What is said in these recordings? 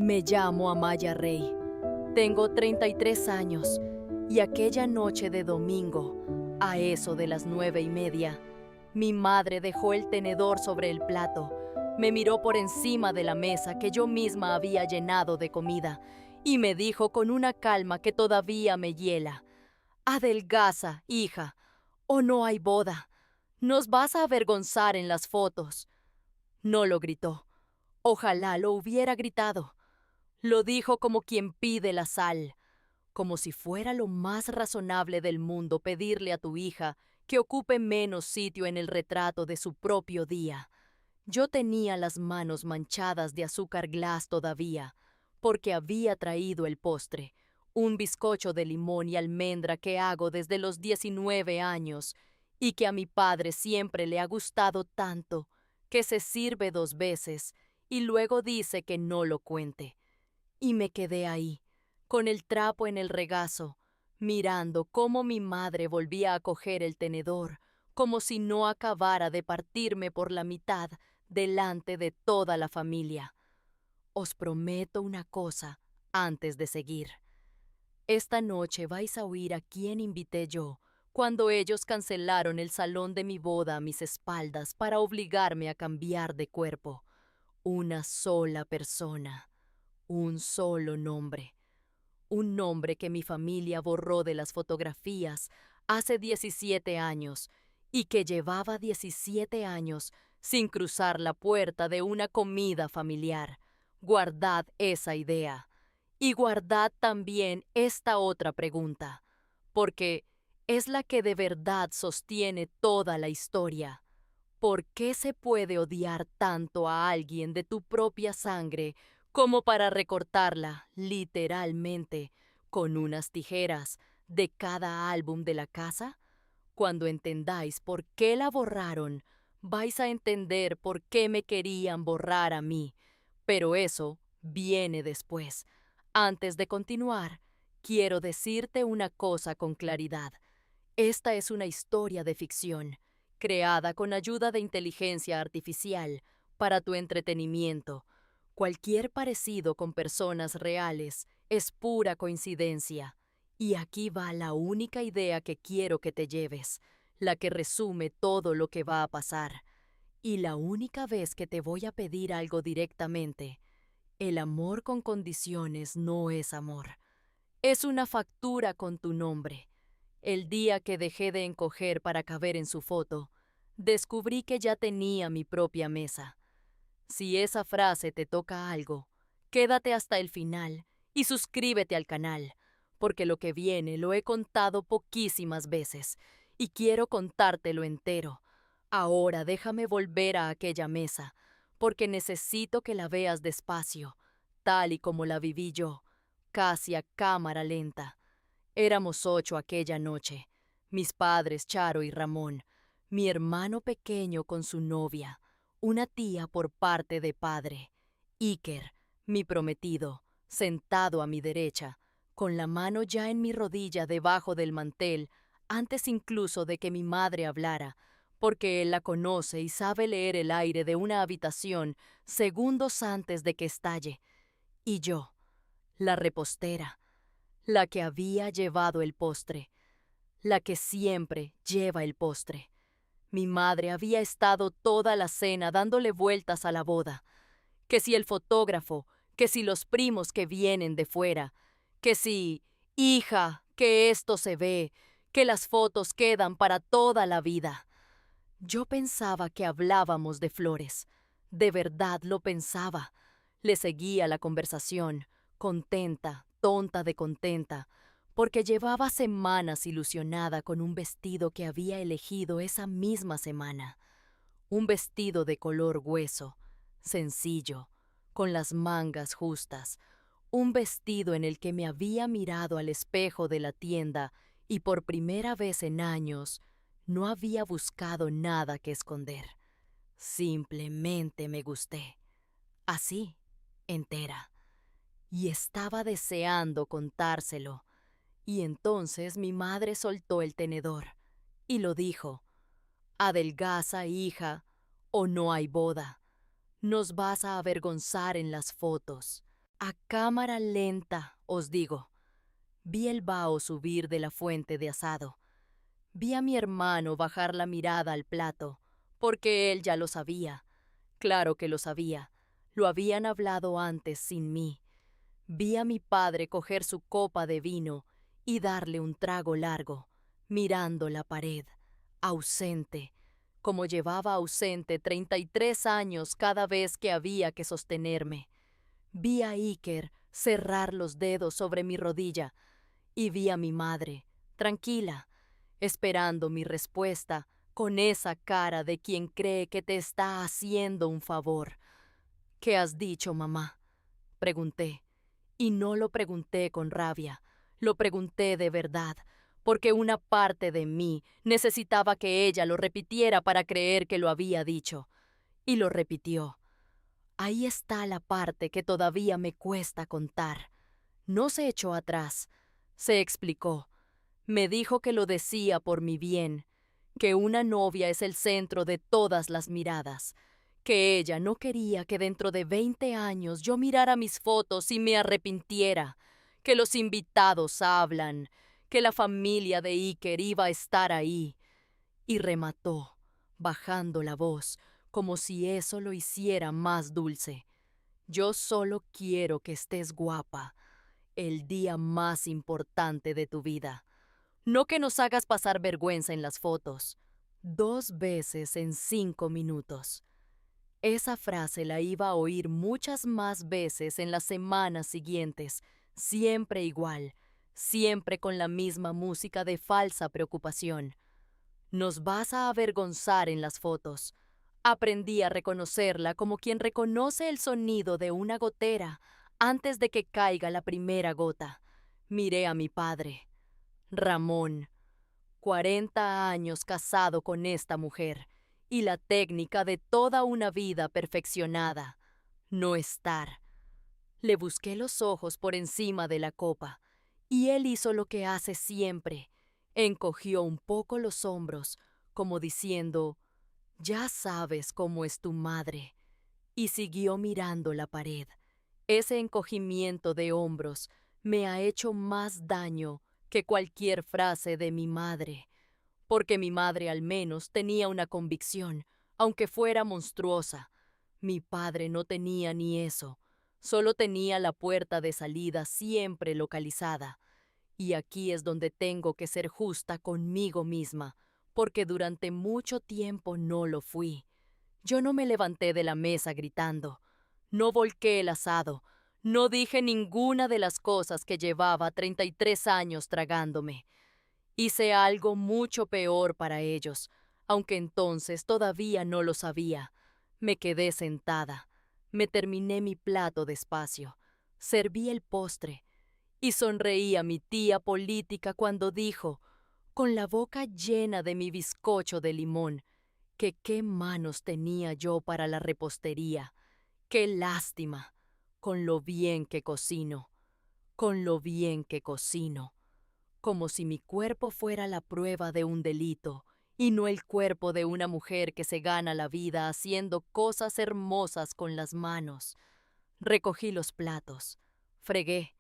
Me llamo Amaya Rey. Tengo 33 años y aquella noche de domingo, a eso de las 9:30, mi madre dejó el tenedor sobre el plato, me miró por encima de la mesa que yo misma había llenado de comida y me dijo con una calma que todavía me hiela: «Adelgaza, hija, o no hay boda. Nos vas a avergonzar en las fotos». No lo gritó. Ojalá lo hubiera gritado. Lo dijo como quien pide la sal, como si fuera lo más razonable del mundo pedirle a tu hija que ocupe menos sitio en el retrato de su propio día. Yo tenía las manos manchadas de azúcar glass todavía, porque había traído el postre, un bizcocho de limón y almendra que hago desde los 19 años y que a mi padre siempre le ha gustado tanto que se sirve 2 veces y luego dice que no lo cuente. Y me quedé ahí, con el trapo en el regazo, mirando cómo mi madre volvía a coger el tenedor, como si no acabara de partirme por la mitad delante de toda la familia. Os prometo una cosa antes de seguir. Esta noche vais a oír a quién invité yo cuando ellos cancelaron el salón de mi boda a mis espaldas para obligarme a cambiar de cuerpo. Una sola persona. Un solo nombre. Un nombre que mi familia borró de las fotografías hace 17 años y que llevaba 17 años sin cruzar la puerta de una comida familiar. Guardad esa idea. Y guardad también esta otra pregunta, porque es la que de verdad sostiene toda la historia. ¿Por qué se puede odiar tanto a alguien de tu propia sangre como para recortarla, literalmente, con unas tijeras de cada álbum de la casa? Cuando entendáis por qué la borraron, vais a entender por qué me querían borrar a mí. Pero eso viene después. Antes de continuar, quiero decirte una cosa con claridad. Esta es una historia de ficción, creada con ayuda de inteligencia artificial para tu entretenimiento. Cualquier parecido con personas reales es pura coincidencia. Y aquí va la única idea que quiero que te lleves, la que resume todo lo que va a pasar. Y la única vez que te voy a pedir algo directamente. El amor con condiciones no es amor. Es una factura con tu nombre. El día que dejé de encoger para caber en su foto, descubrí que ya tenía mi propia mesa. Si esa frase te toca algo, quédate hasta el final y suscríbete al canal, porque lo que viene lo he contado poquísimas veces y quiero contártelo entero. Ahora déjame volver a aquella mesa, porque necesito que la veas despacio, tal y como la viví yo, casi a cámara lenta. Éramos 8 aquella noche, mis padres Charo y Ramón, mi hermano pequeño con su novia, una tía por parte de padre, Iker, mi prometido, sentado a mi derecha, con la mano ya en mi rodilla debajo del mantel, antes incluso de que mi madre hablara, porque él la conoce y sabe leer el aire de una habitación segundos antes de que estalle. Y yo, la repostera, la que había llevado el postre, la que siempre lleva el postre. Mi madre había estado toda la cena dándole vueltas a la boda. Que si el fotógrafo, que si los primos que vienen de fuera, que si, hija, que esto se ve, que las fotos quedan para toda la vida. Yo pensaba que hablábamos de flores. De verdad lo pensaba. Le seguía la conversación, contenta, tonta de contenta, porque llevaba semanas ilusionada con un vestido que había elegido esa misma semana. Un vestido de color hueso, sencillo, con las mangas justas. Un vestido en el que me había mirado al espejo de la tienda y por primera vez en años no había buscado nada que esconder. Simplemente me gusté. Así, entera. Y estaba deseando contárselo. Y entonces mi madre soltó el tenedor y lo dijo: «Adelgaza, hija, o no hay boda. Nos vas a avergonzar en las fotos». A cámara lenta, os digo, vi el vaho subir de la fuente de asado. Vi a mi hermano bajar la mirada al plato, porque él ya lo sabía. Claro que lo sabía. Lo habían hablado antes sin mí. Vi a mi padre coger su copa de vino y darle un trago largo, mirando la pared, ausente, como llevaba ausente 33 años cada vez que había que sostenerme. Vi a Iker cerrar los dedos sobre mi rodilla y vi a mi madre, tranquila, esperando mi respuesta con esa cara de quien cree que te está haciendo un favor. ¿Qué has dicho, mamá?, pregunté. Y no lo pregunté con rabia, lo pregunté de verdad, porque una parte de mí necesitaba que ella lo repitiera para creer que lo había dicho. Y lo repitió. Ahí está la parte que todavía me cuesta contar. No se echó atrás, se explicó. Me dijo que lo decía por mi bien, que una novia es el centro de todas las miradas, que ella no quería que dentro de 20 años yo mirara mis fotos y me arrepintiera, que los invitados hablan, que la familia de Iker iba a estar ahí. Y remató, bajando la voz, como si eso lo hiciera más dulce. Yo solo quiero que estés guapa, el día más importante de tu vida. No que nos hagas pasar vergüenza en las fotos. 2 veces en 5 minutos. Esa frase la iba a oír muchas más veces en las semanas siguientes, siempre igual, siempre con la misma música de falsa preocupación. Nos vas a avergonzar en las fotos. Aprendí a reconocerla como quien reconoce el sonido de una gotera antes de que caiga la primera gota. Miré a mi padre, Ramón, 40 años casado con esta mujer, y la técnica de toda una vida perfeccionada, no estar. Le busqué los ojos por encima de la copa, y él hizo lo que hace siempre. Encogió un poco los hombros, como diciendo, «Ya sabes cómo es tu madre», y siguió mirando la pared. Ese encogimiento de hombros me ha hecho más daño que cualquier frase de mi madre, porque mi madre al menos tenía una convicción, aunque fuera monstruosa. Mi padre no tenía ni eso, solo tenía la puerta de salida siempre localizada. Y aquí es donde tengo que ser justa conmigo misma, porque durante mucho tiempo no lo fui. Yo no me levanté de la mesa gritando, no volqué el asado, no dije ninguna de las cosas que llevaba 33 años tragándome. Hice algo mucho peor para ellos, aunque entonces todavía no lo sabía. Me quedé sentada, me terminé mi plato despacio, serví el postre y sonreí a mi tía política cuando dijo, con la boca llena de mi bizcocho de limón, que qué manos tenía yo para la repostería. Qué lástima, con lo bien que cocino, con lo bien que cocino. Como si mi cuerpo fuera la prueba de un delito y no el cuerpo de una mujer que se gana la vida haciendo cosas hermosas con las manos. Recogí los platos, fregué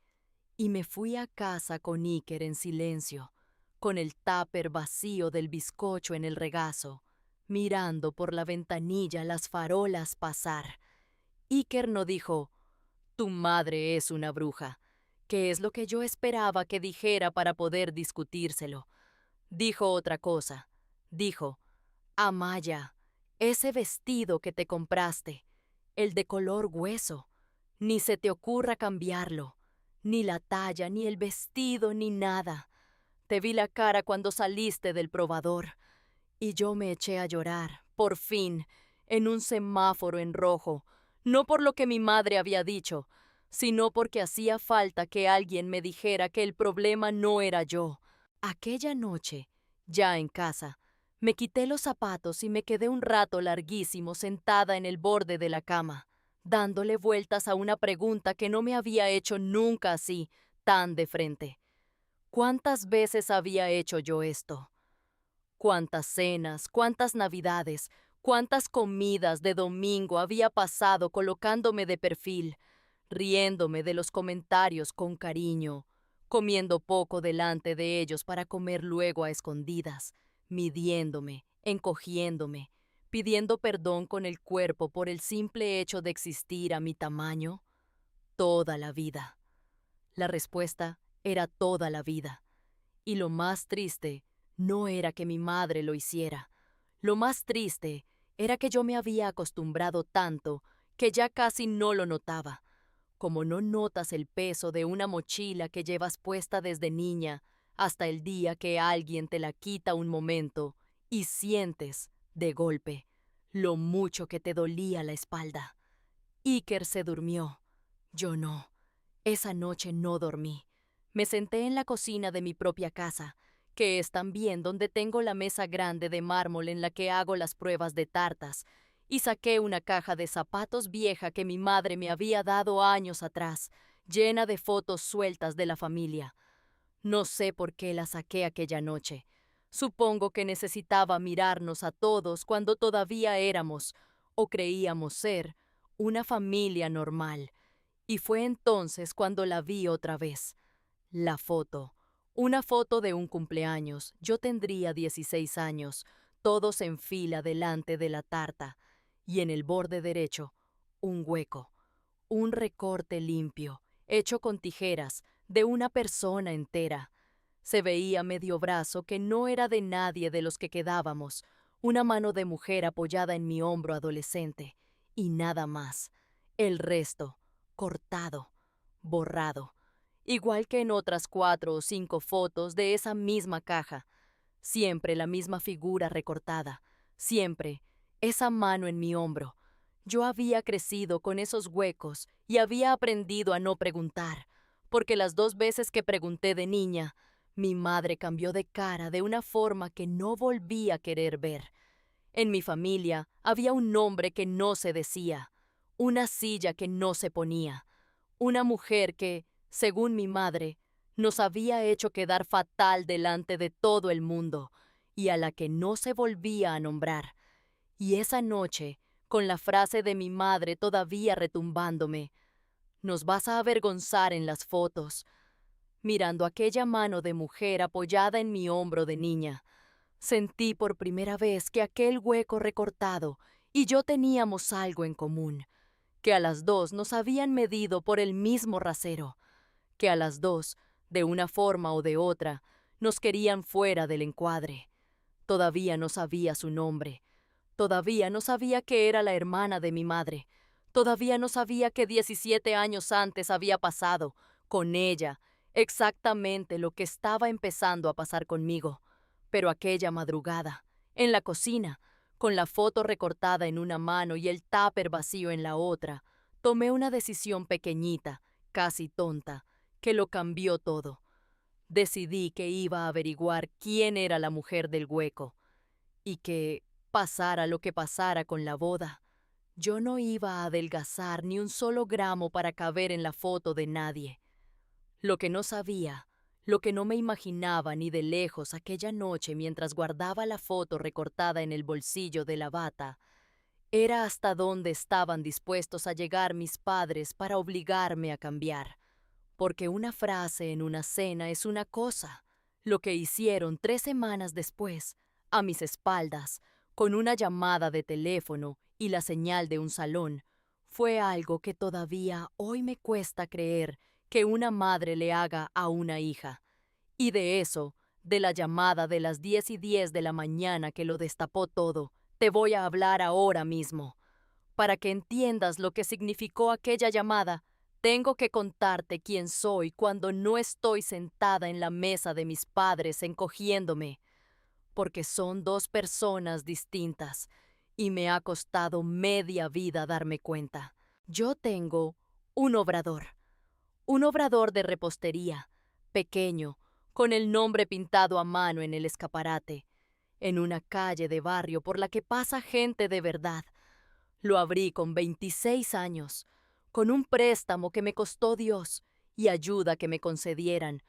y me fui a casa con Iker en silencio, con el tupper vacío del bizcocho en el regazo, mirando por la ventanilla las farolas pasar. Iker no dijo, «Tu madre es una bruja», que es lo que yo esperaba que dijera para poder discutírselo. Dijo otra cosa. Dijo, «Amaya, ese vestido que te compraste, el de color hueso, ni se te ocurra cambiarlo, ni la talla, ni el vestido, ni nada. Te vi la cara cuando saliste del probador». Y yo me eché a llorar, por fin, en un semáforo en rojo, no por lo que mi madre había dicho, sino porque hacía falta que alguien me dijera que el problema no era yo. Aquella noche, ya en casa, me quité los zapatos y me quedé un rato larguísimo sentada en el borde de la cama, dándole vueltas a una pregunta que no me había hecho nunca así, tan de frente. ¿Cuántas veces había hecho yo esto? Cuántas cenas, cuántas navidades, cuántas comidas de domingo había pasado colocándome de perfil, riéndome de los comentarios con cariño, comiendo poco delante de ellos para comer luego a escondidas, midiéndome, encogiéndome, pidiendo perdón con el cuerpo por el simple hecho de existir a mi tamaño. Toda la vida. La respuesta era toda la vida. Y lo más triste no era que mi madre lo hiciera. Lo más triste era que yo me había acostumbrado tanto que ya casi no lo notaba. Como no notas el peso de una mochila que llevas puesta desde niña hasta el día que alguien te la quita un momento y sientes, de golpe, lo mucho que te dolía la espalda. Iker se durmió. Yo no. Esa noche no dormí. Me senté en la cocina de mi propia casa, que es también donde tengo la mesa grande de mármol en la que hago las pruebas de tartas, y saqué una caja de zapatos vieja que mi madre me había dado años atrás, llena de fotos sueltas de la familia. No sé por qué la saqué aquella noche. Supongo que necesitaba mirarnos a todos cuando todavía éramos, o creíamos ser, una familia normal. Y fue entonces cuando la vi otra vez. La foto. Una foto de un cumpleaños. Yo tendría 16 años, todos en fila delante de la tarta. Y en el borde derecho, un hueco. Un recorte limpio, hecho con tijeras, de una persona entera. Se veía medio brazo que no era de nadie de los que quedábamos, una mano de mujer apoyada en mi hombro adolescente, y nada más. El resto, cortado, borrado, igual que en otras 4 o 5 fotos de esa misma caja. Siempre la misma figura recortada, siempre esa mano en mi hombro. Yo había crecido con esos huecos y había aprendido a no preguntar, porque las 2 veces que pregunté de niña, mi madre cambió de cara de una forma que no volví a querer ver. En mi familia había un nombre que no se decía, una silla que no se ponía, una mujer que, según mi madre, nos había hecho quedar fatal delante de todo el mundo y a la que no se volvía a nombrar. Y esa noche, con la frase de mi madre todavía retumbándome, «Nos vas a avergonzar en las fotos», mirando aquella mano de mujer apoyada en mi hombro de niña, sentí por primera vez que aquel hueco recortado y yo teníamos algo en común, que a las 2 nos habían medido por el mismo rasero, que a las 2, de una forma o de otra, nos querían fuera del encuadre. Todavía no sabía su nombre. Todavía no sabía que era la hermana de mi madre. Todavía no sabía que 17 años antes había pasado, con ella, exactamente lo que estaba empezando a pasar conmigo. Pero aquella madrugada, en la cocina, con la foto recortada en una mano y el tupper vacío en la otra, tomé una decisión pequeñita, casi tonta, que lo cambió todo. Decidí que iba a averiguar quién era la mujer del hueco y que, pasara lo que pasara con la boda, yo no iba a adelgazar ni un solo gramo para caber en la foto de nadie. Lo que no sabía, lo que no me imaginaba ni de lejos aquella noche mientras guardaba la foto recortada en el bolsillo de la bata, era hasta dónde estaban dispuestos a llegar mis padres para obligarme a cambiar. Porque una frase en una cena es una cosa. Lo que hicieron 3 semanas después, a mis espaldas, con una llamada de teléfono y la señal de un salón, fue algo que todavía hoy me cuesta creer que una madre le haga a una hija. Y de eso, de la llamada de las 10:10 de la mañana que lo destapó todo, te voy a hablar ahora mismo. Para que entiendas lo que significó aquella llamada, tengo que contarte quién soy cuando no estoy sentada en la mesa de mis padres encogiéndome, porque son 2 personas distintas y me ha costado media vida darme cuenta. Yo tengo un obrador de repostería, pequeño, con el nombre pintado a mano en el escaparate, en una calle de barrio por la que pasa gente de verdad. Lo abrí con 26 años, con un préstamo que me costó Dios y ayuda que me concedieran,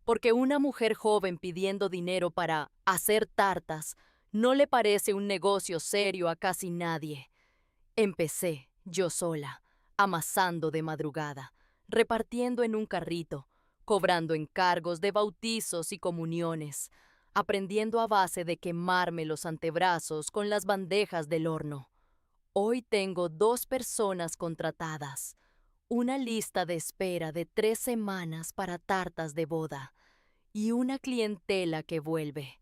porque una mujer joven pidiendo dinero para hacer tartas no le parece un negocio serio a casi nadie. Empecé, yo sola, amasando de madrugada, repartiendo en un carrito, cobrando encargos de bautizos y comuniones, aprendiendo a base de quemarme los antebrazos con las bandejas del horno. Hoy tengo 2 personas contratadas, una lista de espera de 3 semanas para tartas de boda y una clientela que vuelve.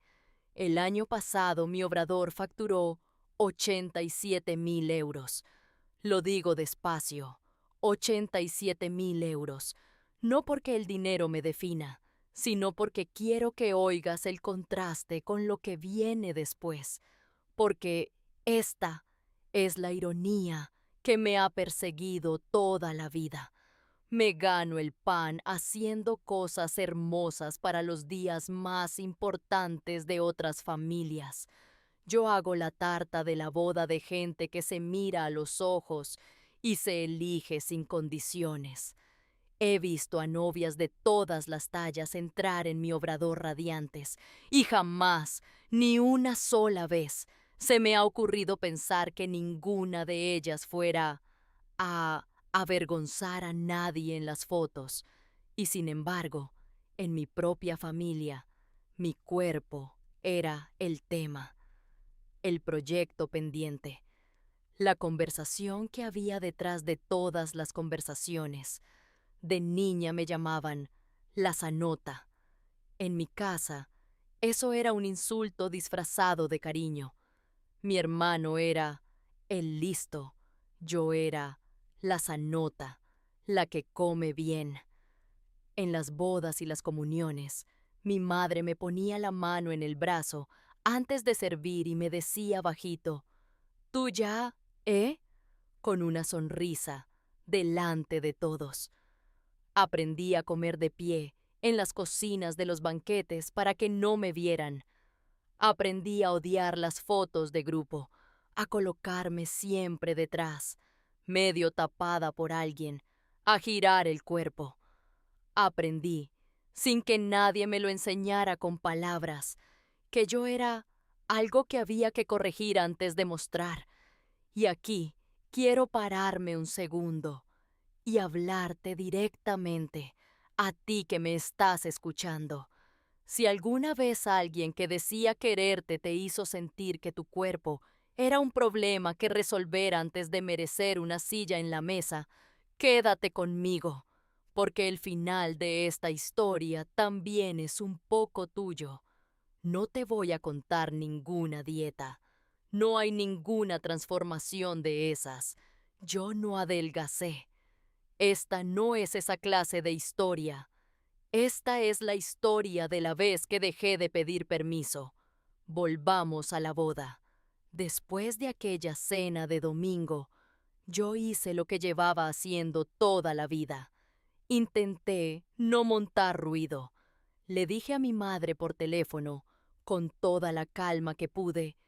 El año pasado mi obrador facturó 87,000 euros. Lo digo despacio, 87,000 euros. No porque el dinero me defina, sino porque quiero que oigas el contraste con lo que viene después. Porque esta es la ironía que me ha perseguido toda la vida. Me gano el pan haciendo cosas hermosas para los días más importantes de otras familias. Yo hago la tarta de la boda de gente que se mira a los ojos y se elige sin condiciones. He visto a novias de todas las tallas entrar en mi obrador radiantes y jamás, ni una sola vez, se me ha ocurrido pensar que ninguna de ellas fuera a avergonzar a nadie en las fotos. Y sin embargo, en mi propia familia, mi cuerpo era el tema, el proyecto pendiente, la conversación que había detrás de todas las conversaciones. De niña me llamaban la zanota. En mi casa, eso era un insulto disfrazado de cariño. Mi hermano era el listo, yo era la zanota, la que come bien. En las bodas y las comuniones, mi madre me ponía la mano en el brazo antes de servir y me decía bajito, «¿Tú ya, con una sonrisa, delante de todos. Aprendí a comer de pie en las cocinas de los banquetes para que no me vieran. Aprendí a odiar las fotos de grupo, a colocarme siempre detrás, medio tapada por alguien, a girar el cuerpo. Aprendí, sin que nadie me lo enseñara con palabras, que yo era algo que había que corregir antes de mostrar. Y aquí quiero pararme un segundo y hablarte directamente, a ti que me estás escuchando. Si alguna vez alguien que decía quererte te hizo sentir que tu cuerpo era un problema que resolver antes de merecer una silla en la mesa, quédate conmigo, porque el final de esta historia también es un poco tuyo. No te voy a contar ninguna dieta. No hay ninguna transformación de esas. Yo no adelgacé. Esta no es esa clase de historia. Esta es la historia de la vez que dejé de pedir permiso. Volvamos a la boda. Después de aquella cena de domingo, yo hice lo que llevaba haciendo toda la vida. Intenté no montar ruido. Le dije a mi madre por teléfono, con toda la calma que pude,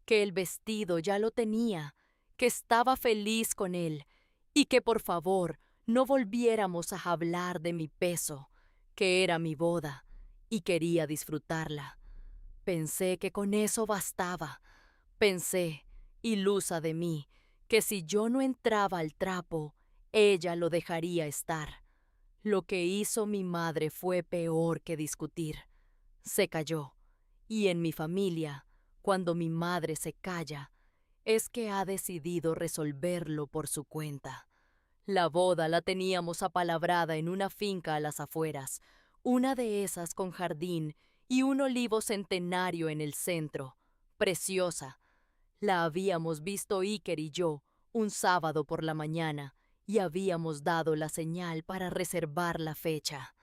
que el vestido ya lo tenía, que estaba feliz con él y que por favor no volviéramos a hablar de mi peso, que era mi boda y quería disfrutarla. Pensé que con eso bastaba. Pensé, ilusa de mí, que si yo no entraba al trapo, ella lo dejaría estar. Lo que hizo mi madre fue peor que discutir. Se calló. Y en mi familia, cuando mi madre se calla, es que ha decidido resolverlo por su cuenta. La boda la teníamos apalabrada en una finca a las afueras, una de esas con jardín y un olivo centenario en el centro. Preciosa. La habíamos visto Iker y yo un sábado por la mañana y habíamos dado la señal para reservar la fecha.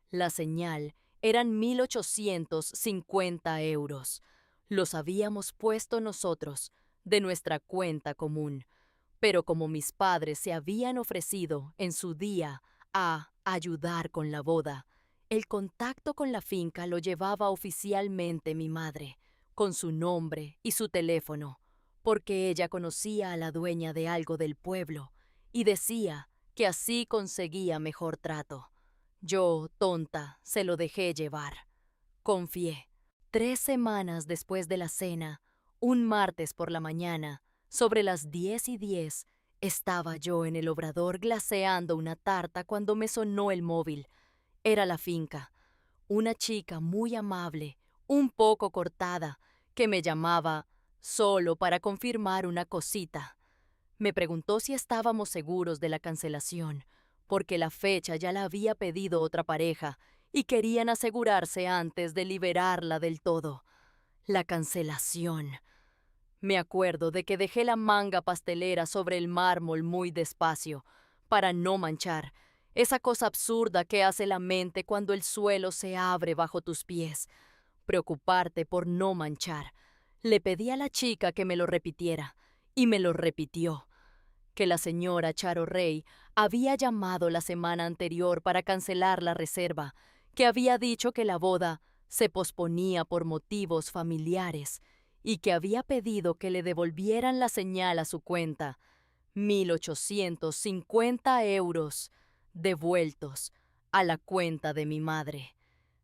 La señal eran 1,850 euros. Los habíamos puesto nosotros, de nuestra cuenta común. Pero como mis padres se habían ofrecido en su día a ayudar con la boda, el contacto con la finca lo llevaba oficialmente mi madre, con su nombre y su teléfono, porque ella conocía a la dueña de algo del pueblo y decía que así conseguía mejor trato. Yo, tonta, se lo dejé llevar. Confié. 3 semanas después de la cena, un martes por la mañana, sobre las 10:10, Estaba yo en el obrador glaseando una tarta cuando me sonó el móvil. Era la finca. Una chica muy amable, un poco cortada, que me llamaba solo para confirmar una cosita. Me preguntó si estábamos seguros de la cancelación, porque la fecha ya la había pedido otra pareja y querían asegurarse antes de liberarla del todo. La cancelación. Me acuerdo de que dejé la manga pastelera sobre el mármol muy despacio, para no manchar, esa cosa absurda que hace la mente cuando el suelo se abre bajo tus pies. Preocuparte por no manchar. Le pedí a la chica que me lo repitiera, y me lo repitió. Que la señora Charo Rey había llamado la semana anterior para cancelar la reserva, que había dicho que la boda se posponía por motivos familiares y que había pedido que le devolvieran la señal a su cuenta, 1.850 € devueltos a la cuenta de mi madre.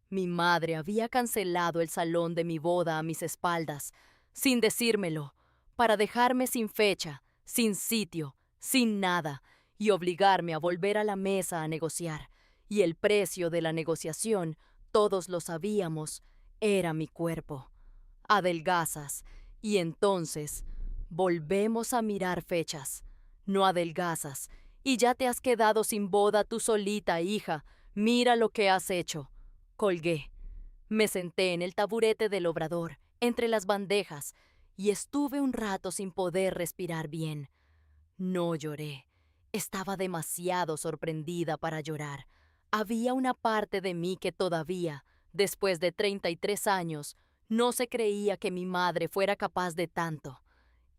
Mi madre había cancelado el salón de mi boda a mis espaldas, sin decírmelo, para dejarme sin fecha, sin sitio, sin nada, y obligarme a volver a la mesa a negociar. Y el precio de la negociación, todos lo sabíamos, era mi cuerpo. Adelgazas, y entonces volvemos a mirar fechas. No adelgazas, y ya te has quedado sin boda tú solita, hija. Mira lo que has hecho. Colgué. Me senté en el taburete del obrador, entre las bandejas, y estuve un rato sin poder respirar bien. No lloré. Estaba demasiado sorprendida para llorar. Había una parte de mí que todavía, después de 33 años, no se creía que mi madre fuera capaz de tanto.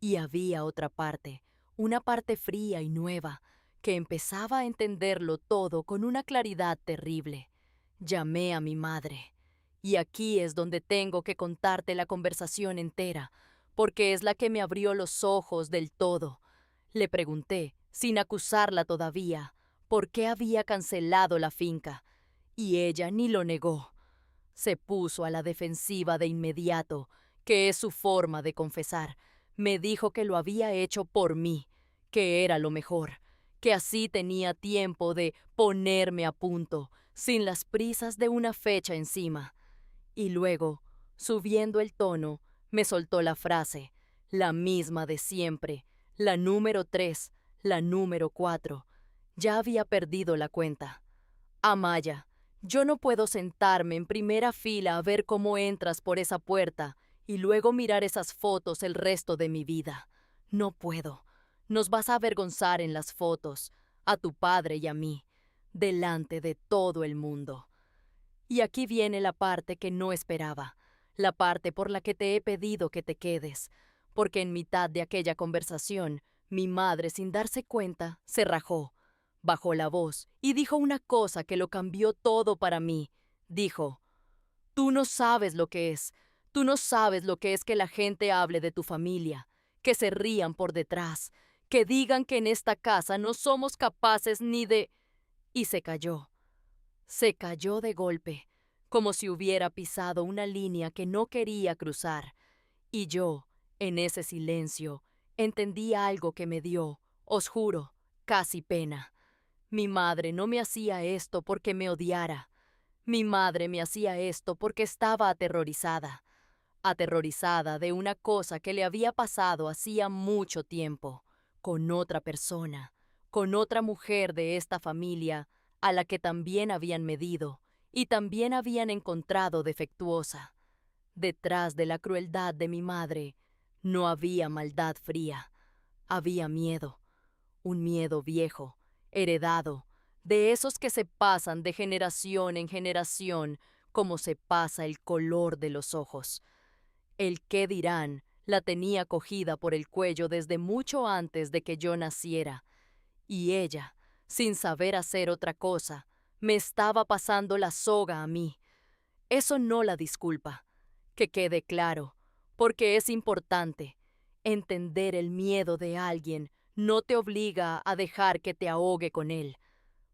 Y había otra parte, una parte fría y nueva, que empezaba a entenderlo todo con una claridad terrible. Llamé a mi madre. Y aquí es donde tengo que contarte la conversación entera, porque es la que me abrió los ojos del todo. Le pregunté, sin acusarla todavía, por qué había cancelado la finca, y ella ni lo negó. Se puso a la defensiva de inmediato, que es su forma de confesar. Me dijo que lo había hecho por mí, que era lo mejor, que así tenía tiempo de ponerme a punto, sin las prisas de una fecha encima. Y luego, subiendo el tono, me soltó la frase, la misma de siempre, la número 3, la número 4. Ya había perdido la cuenta. Amaya, yo no puedo sentarme en primera fila a ver cómo entras por esa puerta y luego mirar esas fotos el resto de mi vida. No puedo. Nos vas a avergonzar en las fotos, a tu padre y a mí, delante de todo el mundo. Y aquí viene la parte que no esperaba, la parte por la que te he pedido que te quedes, porque en mitad de aquella conversación, mi madre, sin darse cuenta, se rajó, bajó la voz y dijo una cosa que lo cambió todo para mí. Dijo, tú no sabes lo que es, tú no sabes lo que es que la gente hable de tu familia, que se rían por detrás, que digan que en esta casa no somos capaces ni de... Y se calló. Se cayó de golpe, como si hubiera pisado una línea que no quería cruzar. Y yo, en ese silencio, entendí algo que me dio, os juro, casi pena. Mi madre no me hacía esto porque me odiara. Mi madre me hacía esto porque estaba aterrorizada. Aterrorizada de una cosa que le había pasado hacía mucho tiempo, con otra persona, con otra mujer de esta familia, a la que también habían medido y también habían encontrado defectuosa. Detrás de la crueldad de mi madre no había maldad fría, había miedo, un miedo viejo, heredado, de esos que se pasan de generación en generación como se pasa el color de los ojos. El qué dirán la tenía cogida por el cuello desde mucho antes de que yo naciera, y ella, sin saber hacer otra cosa, me estaba pasando la soga a mí. Eso no la disculpa, que quede claro, porque es importante. Entender el miedo de alguien no te obliga a dejar que te ahogue con él,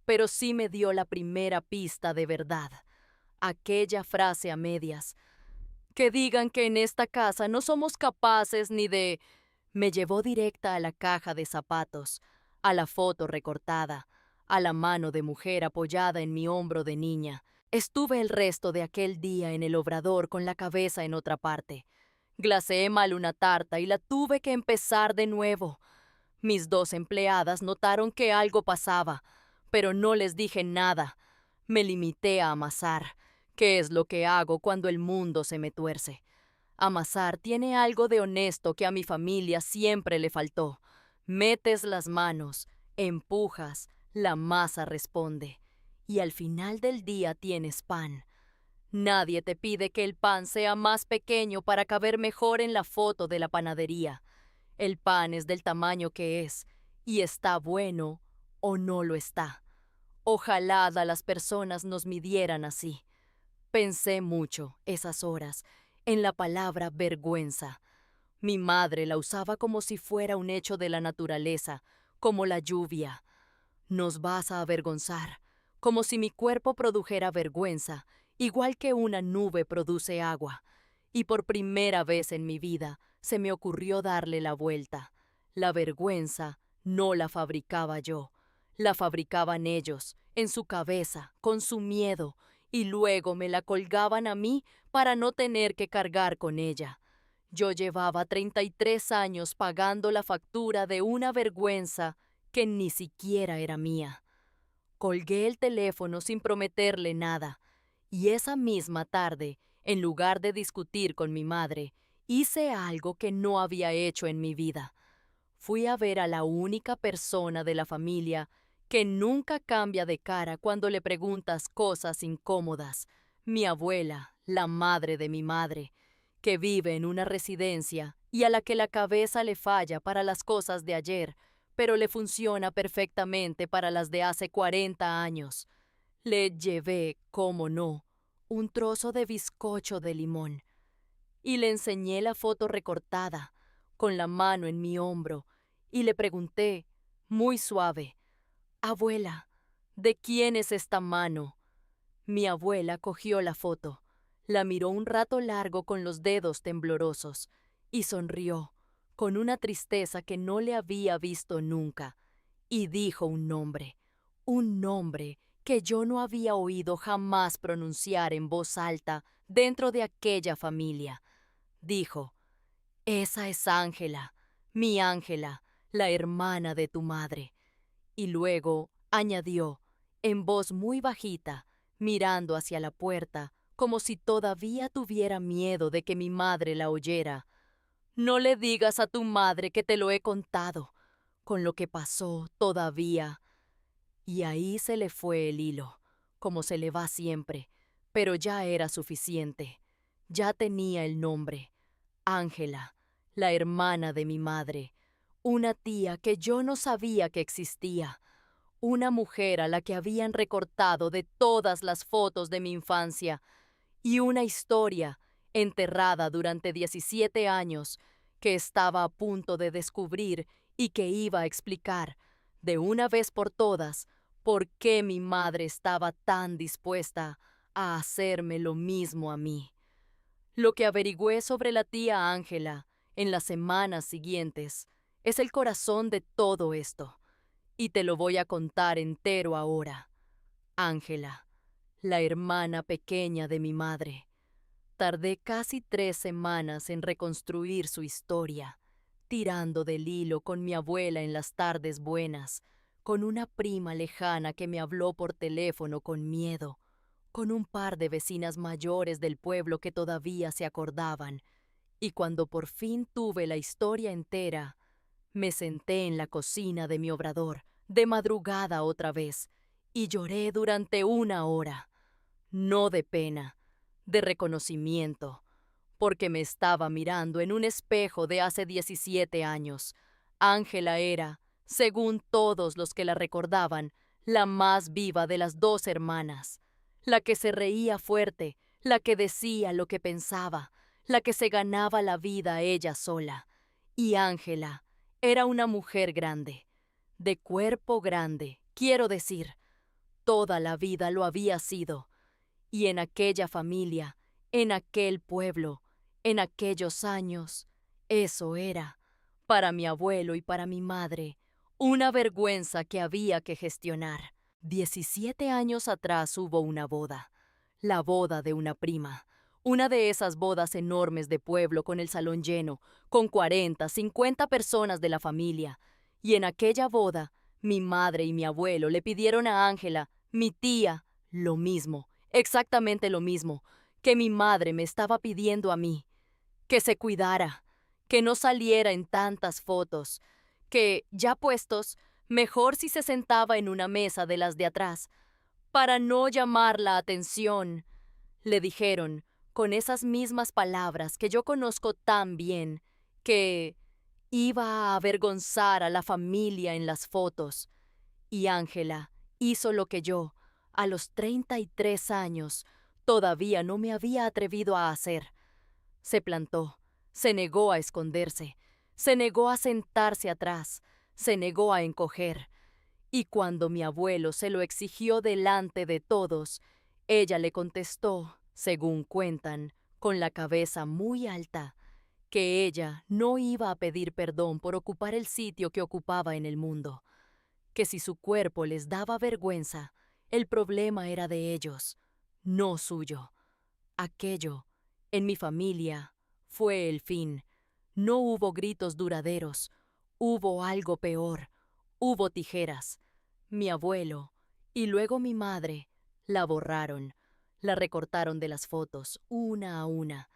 pero sí me dio la primera pista de verdad. Aquella frase a medias, que digan que en esta casa no somos capaces ni de... Me llevó directa a la caja de zapatos, a la foto recortada, a la mano de mujer apoyada en mi hombro de niña. Estuve el resto de aquel día en el obrador con la cabeza en otra parte. Glaseé mal una tarta y la tuve que empezar de nuevo. Mis dos empleadas notaron que algo pasaba, pero no les dije nada. Me limité a amasar, que es lo que hago cuando el mundo se me tuerce. Amasar tiene algo de honesto que a mi familia siempre le faltó. Metes las manos, empujas, la masa responde. Y al final del día tienes pan. Nadie te pide que el pan sea más pequeño para caber mejor en la foto de la panadería. El pan es del tamaño que es, y está bueno o no lo está. Ojalá las personas nos midieran así. Pensé mucho, esas horas, en la palabra vergüenza. Mi madre la usaba como si fuera un hecho de la naturaleza, como la lluvia. Nos vas a avergonzar, como si mi cuerpo produjera vergüenza, igual que una nube produce agua. Y por primera vez en mi vida se me ocurrió darle la vuelta. La vergüenza no la fabricaba yo, la fabricaban ellos, en su cabeza, con su miedo, y luego me la colgaban a mí para no tener que cargar con ella. Yo llevaba 33 años pagando la factura de una vergüenza que ni siquiera era mía. Colgué el teléfono sin prometerle nada, y esa misma tarde, en lugar de discutir con mi madre, hice algo que no había hecho en mi vida. Fui a ver a la única persona de la familia que nunca cambia de cara cuando le preguntas cosas incómodas, mi abuela, la madre de mi madre, que vive en una residencia y a la que la cabeza le falla para las cosas de ayer, pero le funciona perfectamente para las de hace 40 años. Le llevé, cómo no, un trozo de bizcocho de limón y le enseñé la foto recortada, con la mano en mi hombro, y le pregunté, muy suave, «Abuela, ¿de quién es esta mano?» Mi abuela cogió la foto, la miró un rato largo con los dedos temblorosos y sonrió, con una tristeza que no le había visto nunca, y dijo un nombre que yo no había oído jamás pronunciar en voz alta dentro de aquella familia. Dijo, «Esa es Ángela, mi Ángela, la hermana de tu madre». Y luego añadió, en voz muy bajita, mirando hacia la puerta, como si todavía tuviera miedo de que mi madre la oyera, «No le digas a tu madre que te lo he contado, con lo que pasó todavía». Y ahí se le fue el hilo, como se le va siempre, pero ya era suficiente. Ya tenía el nombre, Ángela, la hermana de mi madre, una tía que yo no sabía que existía, una mujer a la que habían recortado de todas las fotos de mi infancia, y una historia enterrada durante 17 años que estaba a punto de descubrir y que iba a explicar, de una vez por todas, por qué mi madre estaba tan dispuesta a hacerme lo mismo a mí. Lo que averigüé sobre la tía Ángela en las semanas siguientes es el corazón de todo esto, y te lo voy a contar entero ahora. Ángela, la hermana pequeña de mi madre. Tardé casi 3 semanas en reconstruir su historia, tirando del hilo con mi abuela en las tardes buenas, con una prima lejana que me habló por teléfono con miedo, con un par de vecinas mayores del pueblo que todavía se acordaban, y cuando por fin tuve la historia entera, me senté en la cocina de mi obrador, de madrugada otra vez, y lloré durante 1 hora, no de pena, de reconocimiento, porque me estaba mirando en un espejo de hace 17 años. Ángela era, según todos los que la recordaban, la más viva de las 2 hermanas, la que se reía fuerte, la que decía lo que pensaba, la que se ganaba la vida ella sola. Y Ángela era una mujer grande, de cuerpo grande, quiero decir, toda la vida lo había sido, y en aquella familia, en aquel pueblo, en aquellos años, eso era, Para mi abuelo y para mi madre, una vergüenza que había que gestionar. 17 años atrás hubo una boda, la boda de una prima. Una de esas bodas enormes de pueblo con el salón lleno, con 40, 50 personas de la familia. Y en aquella boda, mi madre y mi abuelo le pidieron a Ángela, mi tía, lo mismo, exactamente lo mismo, que mi madre me estaba pidiendo a mí, que se cuidara, que no saliera en tantas fotos, que, ya puestos, mejor si se sentaba en una mesa de las de atrás, para no llamar la atención. Le dijeron, con esas mismas palabras que yo conozco tan bien, que iba a avergonzar a la familia en las fotos. Y Ángela hizo lo que yo, a los 33 años, todavía no me había atrevido a hacer. Se plantó, se negó a esconderse, se negó a sentarse atrás, se negó a encoger. Y cuando mi abuelo se lo exigió delante de todos, ella le contestó, según cuentan, con la cabeza muy alta, que ella no iba a pedir perdón por ocupar el sitio que ocupaba en el mundo, que si su cuerpo les daba vergüenza, el problema era de ellos, no suyo. Aquello, en mi familia, fue el fin. No hubo gritos duraderos, hubo algo peor, hubo tijeras. Mi abuelo, y luego mi madre, la borraron, la recortaron de las fotos, una a una,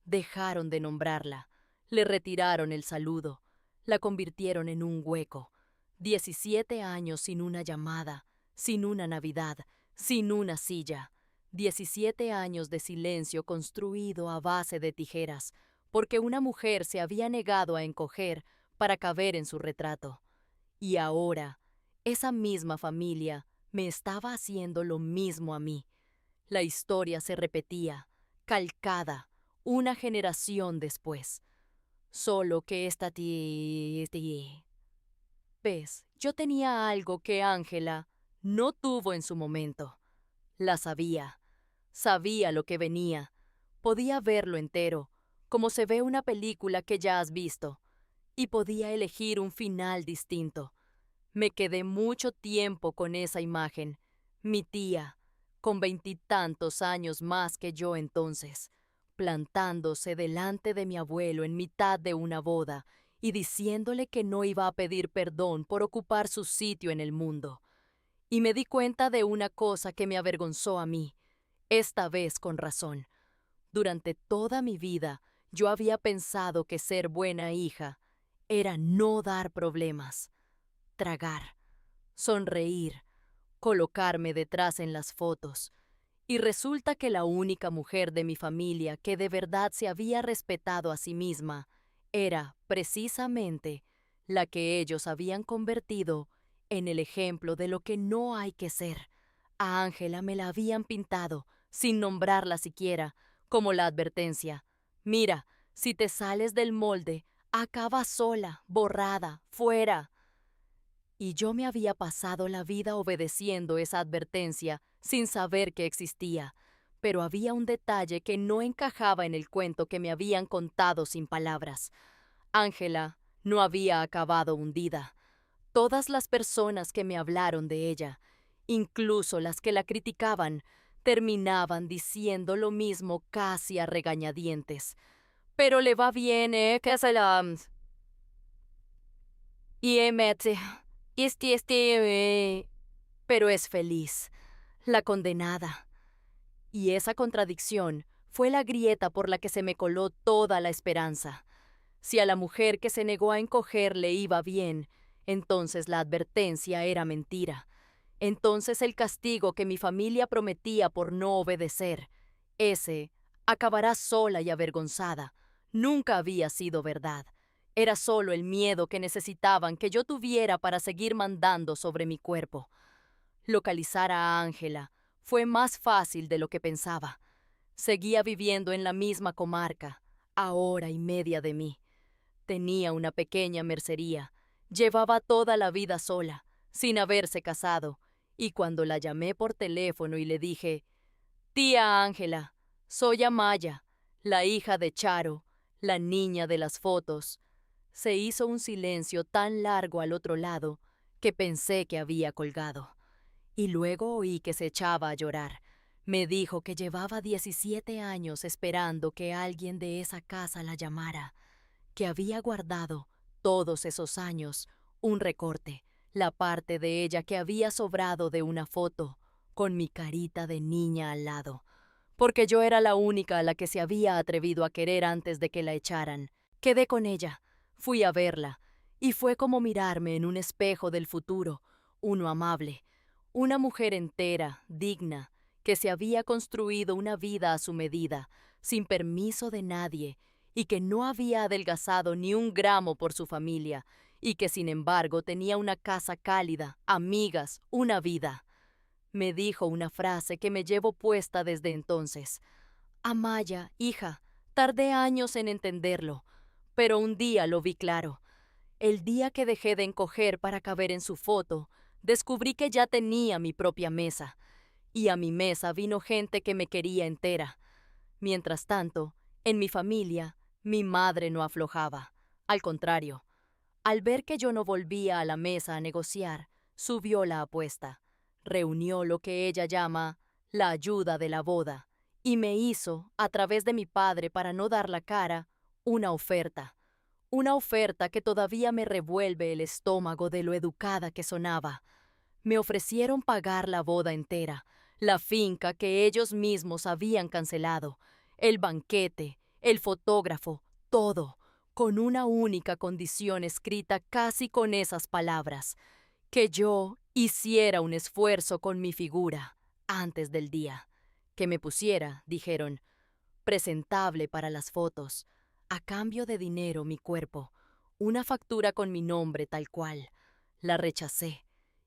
dejaron de nombrarla, le retiraron el saludo, la convirtieron en un hueco. 17 años sin una llamada, sin una Navidad, sin una silla. 17 años de silencio construido a base de tijeras, porque una mujer se había negado a encoger para caber en su retrato. Y ahora, esa misma familia me estaba haciendo lo mismo a mí. La historia se repetía, calcada, una generación después. Solo que ves, yo tenía algo que Ángela no tuvo en su momento. La sabía. Sabía lo que venía. Podía verlo entero, como se ve una película que ya has visto. Y podía elegir un final distinto. Me quedé mucho tiempo con esa imagen. Mi tía, con 20 y tantos años más que yo entonces, plantándose delante de mi abuelo en mitad de una boda y diciéndole que no iba a pedir perdón por ocupar su sitio en el mundo. Y me di cuenta de una cosa que me avergonzó a mí, esta vez con razón. Durante toda mi vida yo había pensado que ser buena hija era no dar problemas, tragar, sonreír, colocarme detrás en las fotos. Y resulta que la única mujer de mi familia que de verdad se había respetado a sí misma era, precisamente, la que ellos habían convertido en el ejemplo de lo que no hay que ser. A Ángela me la habían pintado, sin nombrarla siquiera, como la advertencia. Mira, si te sales del molde, acabas sola, borrada, fuera. Y yo me había pasado la vida obedeciendo esa advertencia sin saber que existía, pero había un detalle que no encajaba en el cuento que me habían contado sin palabras. Ángela no había acabado hundida. Todas las personas que me hablaron de ella, incluso las que la criticaban, terminaban diciendo lo mismo casi a regañadientes. Pero le va bien, que se la... Y mete... Pero es feliz, la condenada. Y esa contradicción fue la grieta por la que se me coló toda la esperanza. Si a la mujer que se negó a encoger le iba bien, entonces la advertencia era mentira. Entonces el castigo que mi familia prometía por no obedecer, ese, acabará sola y avergonzada, nunca había sido verdad. Era solo el miedo que necesitaban que yo tuviera para seguir mandando sobre mi cuerpo. Localizar a Ángela fue más fácil de lo que pensaba. Seguía viviendo en la misma comarca, a hora y media de mí. Tenía una pequeña mercería. Llevaba toda la vida sola, sin haberse casado, y cuando la llamé por teléfono y le dije, «Tía Ángela, soy Amaya, la hija de Charo, la niña de las fotos», Se hizo un silencio tan largo al otro lado que pensé que había colgado. Y luego oí que se echaba a llorar. Me dijo que llevaba 17 años esperando que alguien de esa casa la llamara, que había guardado todos esos años un recorte, la parte de ella que había sobrado de una foto, con mi carita de niña al lado, porque yo era la única a la que se había atrevido a querer antes de que la echaran. Quedé con ella, fui a verla, y fue como mirarme en un espejo del futuro, uno amable, una mujer entera, digna, que se había construido una vida a su medida, sin permiso de nadie, y que no había adelgazado ni un gramo por su familia, y que sin embargo tenía una casa cálida, amigas, una vida. Me dijo una frase que me llevo puesta desde entonces. Amaya, hija, tardé años en entenderlo, pero un día lo vi claro. El día que dejé de encoger para caber en su foto, descubrí que ya tenía mi propia mesa, y a mi mesa vino gente que me quería entera. Mientras tanto, en mi familia, mi madre no aflojaba. Al contrario, al ver que yo no volvía a la mesa a negociar, subió la apuesta, reunió lo que ella llama la ayuda de la boda, y me hizo, a través de mi padre para no dar la cara, una oferta que todavía me revuelve el estómago de lo educada que sonaba. Me ofrecieron pagar la boda entera, la finca que ellos mismos habían cancelado, el banquete, el fotógrafo, todo, con una única condición escrita casi con esas palabras: que yo hiciera un esfuerzo con mi figura antes del día, que me pusiera, dijeron, presentable para las fotos, a cambio de dinero mi cuerpo, una factura con mi nombre tal cual. La rechacé,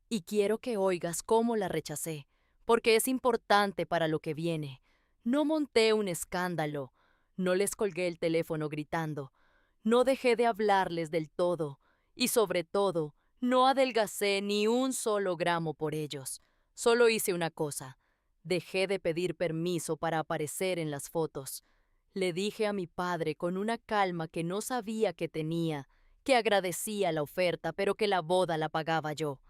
y quiero que oigas cómo la rechacé, porque es importante para lo que viene. No monté un escándalo, no les colgué el teléfono gritando, no dejé de hablarles del todo, y sobre todo, no adelgacé ni un solo gramo por ellos. Solo hice una cosa: dejé de pedir permiso para aparecer en las fotos. Le dije a mi padre con una calma que no sabía que tenía, que agradecía la oferta, pero que la boda la pagaba yo,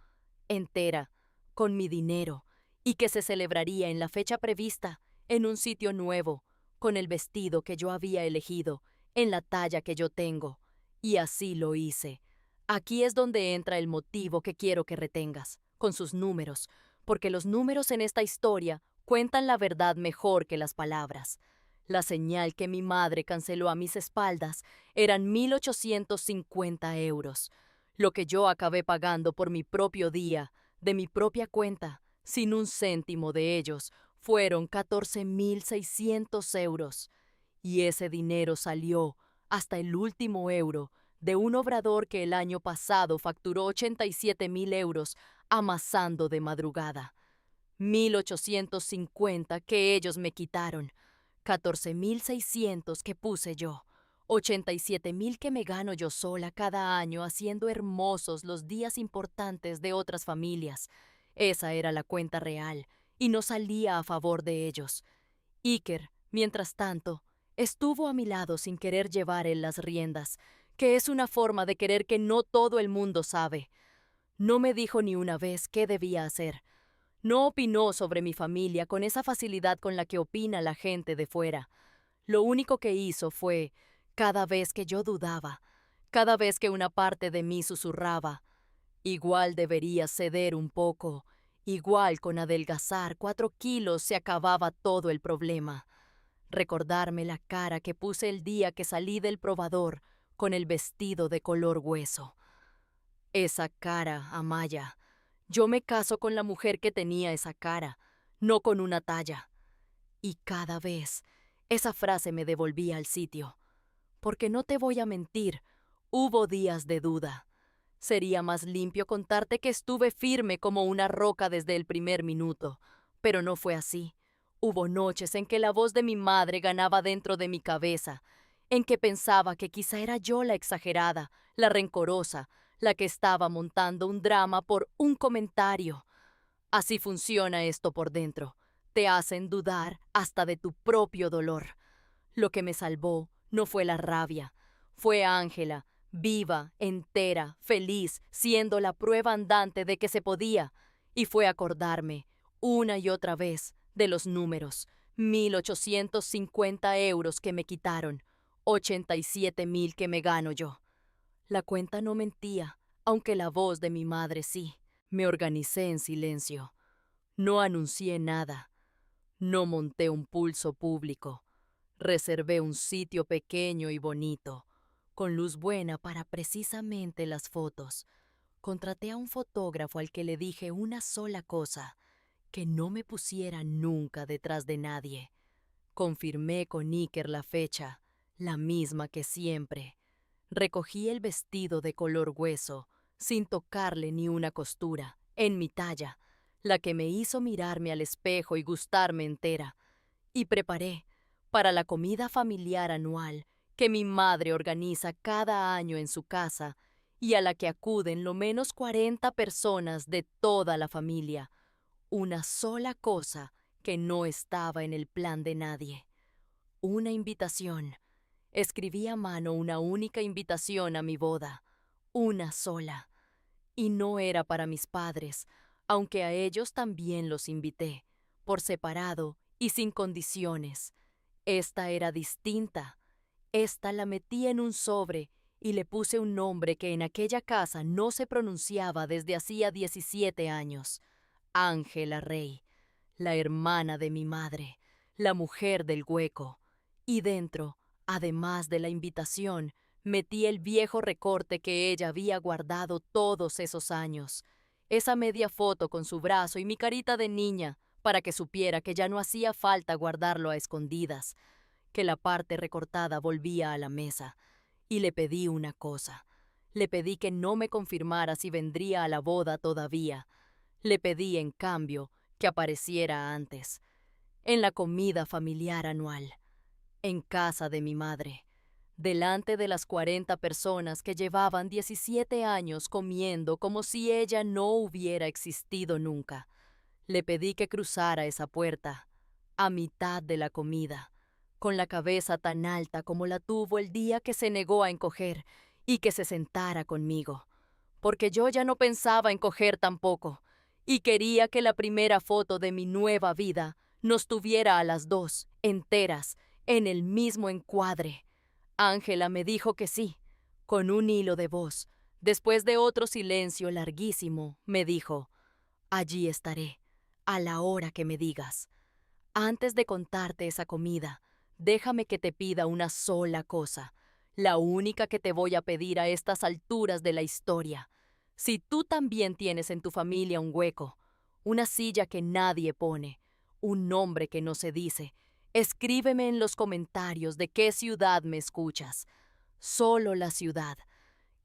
entera, con mi dinero, y que se celebraría en la fecha prevista, en un sitio nuevo, con el vestido que yo había elegido, en la talla que yo tengo. Y así lo hice. Aquí es donde entra el motivo que quiero que retengas, con sus números, porque los números en esta historia cuentan la verdad mejor que las palabras. La señal que mi madre canceló a mis espaldas eran 1.850 euros, lo que yo acabé pagando por mi propio día, de mi propia cuenta, sin un céntimo de ellos, fueron 14.600 euros. Y ese dinero salió, hasta el último euro, de un obrador que el año pasado facturó 87.000 euros amasando de madrugada. 1.850 que ellos me quitaron, 14.600 que puse yo, 87.000 que me gano yo sola cada año haciendo hermosos los días importantes de otras familias. Esa era la cuenta real, y no salía a favor de ellos. Iker, mientras tanto, estuvo a mi lado sin querer llevar él las riendas, que es una forma de querer que no todo el mundo sabe. No me dijo ni una vez qué debía hacer. No opinó sobre mi familia con esa facilidad con la que opina la gente de fuera. Lo único que hizo fue, cada vez que yo dudaba, cada vez que una parte de mí susurraba, igual debería ceder un poco, igual con adelgazar 4 kilos se acababa todo el problema, recordarme la cara que puse el día que salí del probador con el vestido de color hueso. Esa cara, Amaya. Yo me caso con la mujer que tenía esa cara, no con una talla. Y cada vez esa frase me devolvía al sitio. Porque no te voy a mentir, hubo días de duda. Sería más limpio contarte que estuve firme como una roca desde el primer minuto, pero no fue así. Hubo noches en que la voz de mi madre ganaba dentro de mi cabeza, en que pensaba que quizá era yo la exagerada, la rencorosa, la que estaba montando un drama por un comentario. Así funciona esto por dentro. Te hacen dudar hasta de tu propio dolor. Lo que me salvó no fue la rabia. Fue Ángela, viva, entera, feliz, siendo la prueba andante de que se podía, y fue acordarme, una y otra vez, de los números: 1.850 € que me quitaron, 87.000 que me gano yo. La cuenta no mentía, aunque la voz de mi madre sí. Me organicé en silencio. No anuncié nada. No monté un pulso público. Reservé un sitio pequeño y bonito, con luz buena para precisamente las fotos. Contraté a un fotógrafo al que le dije una sola cosa: que no me pusiera nunca detrás de nadie. Confirmé con Iker la fecha, la misma que siempre. Recogí el vestido de color hueso, sin tocarle ni una costura, en mi talla, la que me hizo mirarme al espejo y gustarme entera. Y preparé, para la comida familiar anual que mi madre organiza cada año en su casa y a la que acuden lo menos 40 personas de toda la familia, una sola cosa que no estaba en el plan de nadie: una invitación. Escribí a mano una única invitación a mi boda, una sola. Y no era para mis padres, aunque a ellos también los invité, por separado y sin condiciones. Esta era distinta. Esta la metí en un sobre y le puse un nombre que en aquella casa no se pronunciaba desde hacía 17 años: Ángela Rey, la hermana de mi madre, la mujer del hueco. Y dentro, además de la invitación, metí el viejo recorte que ella había guardado todos esos años, esa media foto con su brazo y mi carita de niña, para que supiera que ya no hacía falta guardarlo a escondidas, que la parte recortada volvía a la mesa. Y le pedí una cosa. Le pedí que no me confirmara si vendría a la boda todavía. Le pedí, en cambio, que apareciera antes, en la comida familiar anual, en casa de mi madre, delante de las 40 personas que llevaban 17 años comiendo como si ella no hubiera existido nunca. Le pedí que cruzara esa puerta, a mitad de la comida, con la cabeza tan alta como la tuvo el día que se negó a encoger, y que se sentara conmigo, porque yo ya no pensaba encoger tampoco, y quería que la primera foto de mi nueva vida nos tuviera a las dos, enteras, en el mismo encuadre. Ángela me dijo que sí, con un hilo de voz. Después de otro silencio larguísimo, me dijo: allí estaré, a la hora que me digas. Antes de contarte esa comida, déjame que te pida una sola cosa, la única que te voy a pedir a estas alturas de la historia. Si tú también tienes en tu familia un hueco, una silla que nadie pone, un nombre que no se dice, escríbeme en los comentarios de qué ciudad me escuchas. Solo la ciudad.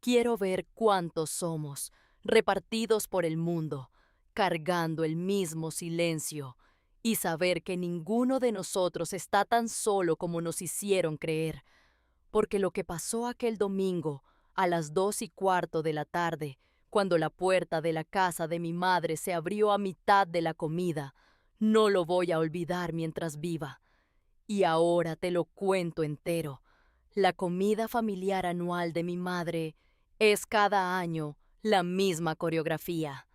Quiero ver cuántos somos, repartidos por el mundo, cargando el mismo silencio, y saber que ninguno de nosotros está tan solo como nos hicieron creer. Porque lo que pasó aquel domingo, a las 2:15 de la tarde, cuando la puerta de la casa de mi madre se abrió a mitad de la comida, no lo voy a olvidar mientras viva. Y ahora te lo cuento entero. La comida familiar anual de mi madre es cada año la misma coreografía: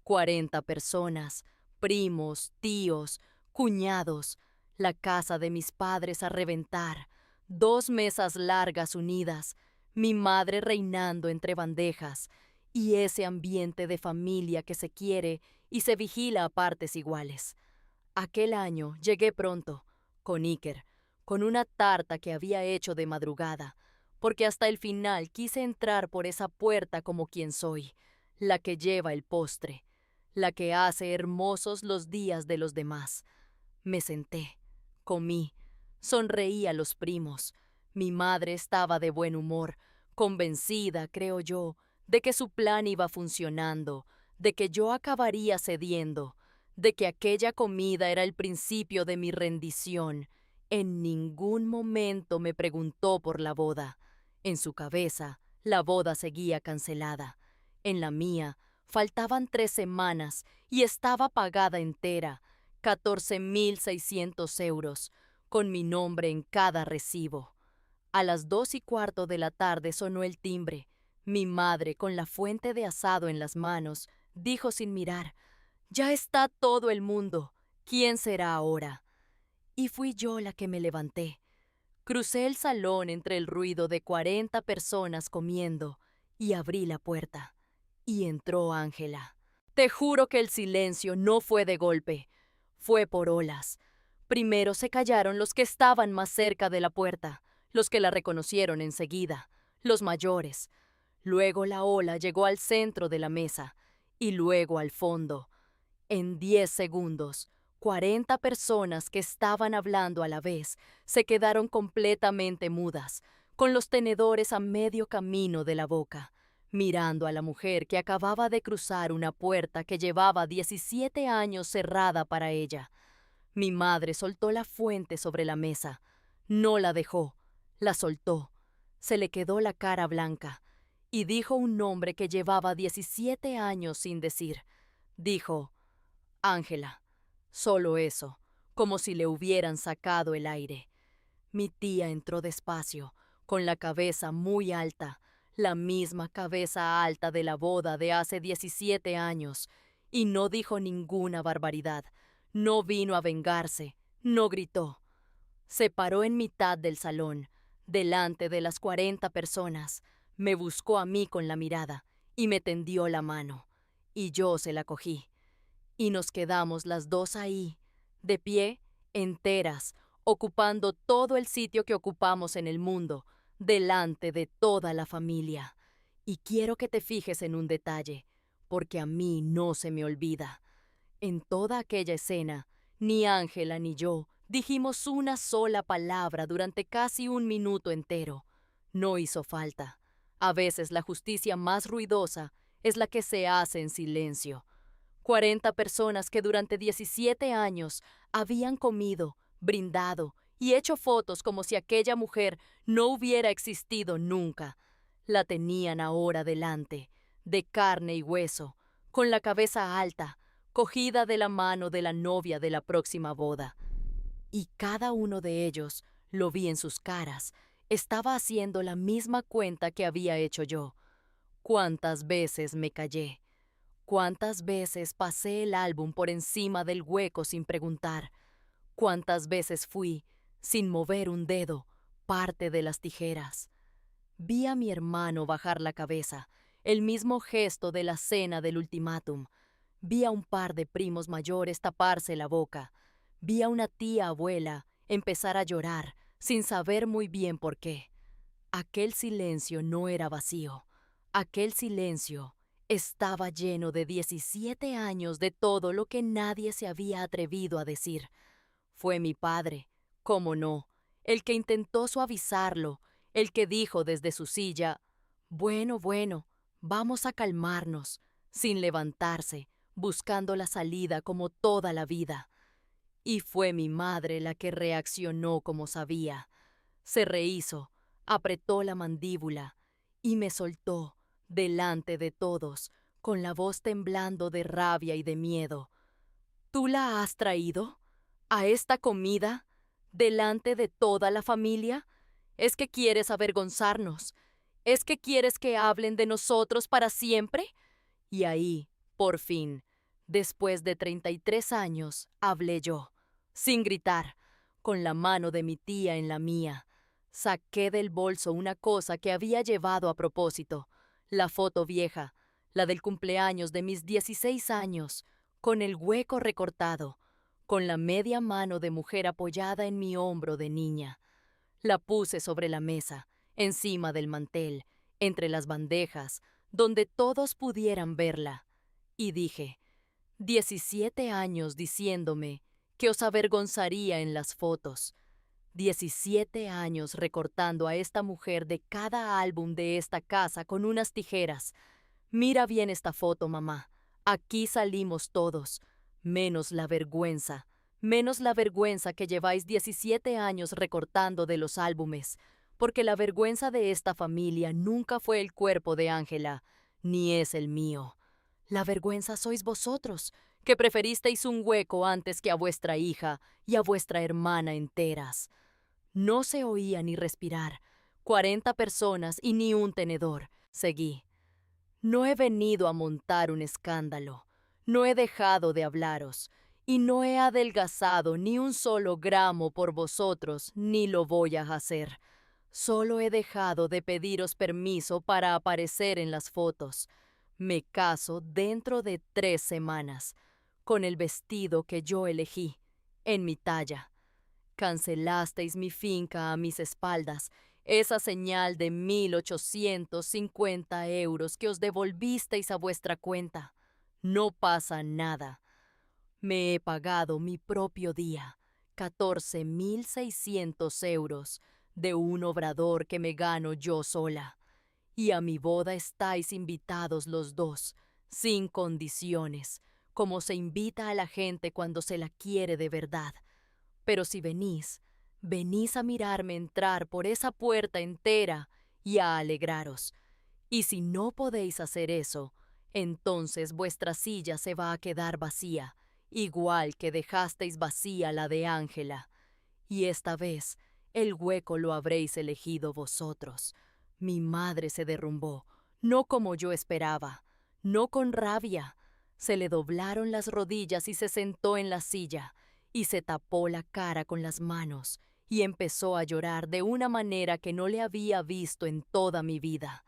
40 personas, primos, tíos, cuñados, la casa de mis padres a reventar, 2 mesas largas unidas, mi madre reinando entre bandejas, y ese ambiente de familia que se quiere y se vigila a partes iguales. Aquel año llegué pronto, con Iker, con una tarta que había hecho de madrugada, porque hasta el final quise entrar por esa puerta como quien soy, la que lleva el postre, la que hace hermosos los días de los demás. Me senté, comí, sonreí a los primos. Mi madre estaba de buen humor, convencida, creo yo, de que su plan iba funcionando, de que yo acabaría cediendo, de que aquella comida era el principio de mi rendición. En ningún momento me preguntó por la boda. En su cabeza, la boda seguía cancelada. En la mía, faltaban 3 semanas y estaba pagada entera, 14.600 €, con mi nombre en cada recibo. A las 2:15 de la tarde sonó el timbre. Mi madre, con la fuente de asado en las manos, dijo sin mirar: «Ya está todo el mundo. ¿Quién será ahora?». Y fui yo la que me levanté. Crucé el salón entre el ruido de 40 personas comiendo y abrí la puerta. Y entró Ángela. Te juro que el silencio no fue de golpe, fue por olas. Primero se callaron los que estaban más cerca de la puerta, los que la reconocieron enseguida, los mayores. Luego la ola llegó al centro de la mesa y luego al fondo. En 10 segundos, 40 personas que estaban hablando a la vez se quedaron completamente mudas, con los tenedores a medio camino de la boca, mirando a la mujer que acababa de cruzar una puerta que llevaba 17 años cerrada para ella. Mi madre soltó la fuente sobre la mesa. No la dejó, la soltó. Se le quedó la cara blanca y dijo un nombre que llevaba 17 años sin decir. Dijo: «Ángela». Solo eso, como si le hubieran sacado el aire. Mi tía entró despacio, con la cabeza muy alta, la misma cabeza alta de la boda de hace 17 años, y no dijo ninguna barbaridad. No vino a vengarse, no gritó. Se paró en mitad del salón, delante de las 40 personas, me buscó a mí con la mirada y me tendió la mano, y yo se la cogí. Y nos quedamos las dos ahí, de pie, enteras, ocupando todo el sitio que ocupamos en el mundo, delante de toda la familia. Y quiero que te fijes en un detalle, porque a mí no se me olvida. En toda aquella escena, ni Ángela ni yo dijimos una sola palabra durante casi un minuto entero. No hizo falta. A veces la justicia más ruidosa es la que se hace en silencio. 40 personas que durante 17 años habían comido, brindado y hecho fotos como si aquella mujer no hubiera existido nunca. La tenían ahora delante, de carne y hueso, con la cabeza alta, cogida de la mano de la novia de la próxima boda. Y cada uno de ellos, lo vi en sus caras, estaba haciendo la misma cuenta que había hecho yo. ¿Cuántas veces me callé? ¿Cuántas veces pasé el álbum por encima del hueco sin preguntar? ¿Cuántas veces fui, sin mover un dedo, parte de las tijeras? Vi a mi hermano bajar la cabeza, el mismo gesto de la cena del ultimátum. Vi a un par de primos mayores taparse la boca. Vi a una tía abuela empezar a llorar, sin saber muy bien por qué. Aquel silencio no era vacío. Aquel silencio estaba lleno de 17 años de todo lo que nadie se había atrevido a decir. Fue mi padre, cómo no, el que intentó suavizarlo, el que dijo desde su silla: «Bueno, bueno, vamos a calmarnos», sin levantarse, buscando la salida como toda la vida. Y fue mi madre la que reaccionó como sabía. Se rehízo, apretó la mandíbula y me soltó, delante de todos, con la voz temblando de rabia y de miedo: «¿Tú la has traído? ¿A esta comida? ¿Delante de toda la familia? ¿Es que quieres avergonzarnos? ¿Es que quieres que hablen de nosotros para siempre?». Y ahí, por fin, después de 33 años, hablé yo, sin gritar, con la mano de mi tía en la mía. Saqué del bolso una cosa que había llevado a propósito, la foto vieja, la del cumpleaños de mis 16 años, con el hueco recortado, con la media mano de mujer apoyada en mi hombro de niña. La puse sobre la mesa, encima del mantel, entre las bandejas, donde todos pudieran verla. Y dije: 17 años diciéndome que os avergonzaría en las fotos. 17 años recortando a esta mujer de cada álbum de esta casa con unas tijeras. Mira bien esta foto, mamá. Aquí salimos todos, menos la vergüenza que lleváis 17 años recortando de los álbumes, porque la vergüenza de esta familia nunca fue el cuerpo de Ángela, ni es el mío. La vergüenza sois vosotros, que preferisteis un hueco antes que a vuestra hija y a vuestra hermana enteras. No se oía ni respirar, 40 personas y ni un tenedor. Seguí. No he venido a montar un escándalo. No he dejado de hablaros. Y no he adelgazado ni un solo gramo por vosotros, ni lo voy a hacer. Solo he dejado de pediros permiso para aparecer en las fotos. Me caso dentro de 3 semanas, con el vestido que yo elegí, en mi talla. Cancelasteis mi finca a mis espaldas, esa señal de 1.850 euros que os devolvisteis a vuestra cuenta. No pasa nada. Me he pagado mi propio día, 14.600 euros, de un obrador que me gano yo sola. Y a mi boda estáis invitados los dos, sin condiciones, como se invita a la gente cuando se la quiere de verdad. Pero si venís, venís a mirarme entrar por esa puerta entera y a alegraros. Y si no podéis hacer eso, entonces vuestra silla se va a quedar vacía, igual que dejasteis vacía la de Ángela. Y esta vez el hueco lo habréis elegido vosotros. Mi madre se derrumbó, no como yo esperaba, no con rabia. Se le doblaron las rodillas y se sentó en la silla, y se tapó la cara con las manos, y empezó a llorar de una manera que no le había visto en toda mi vida.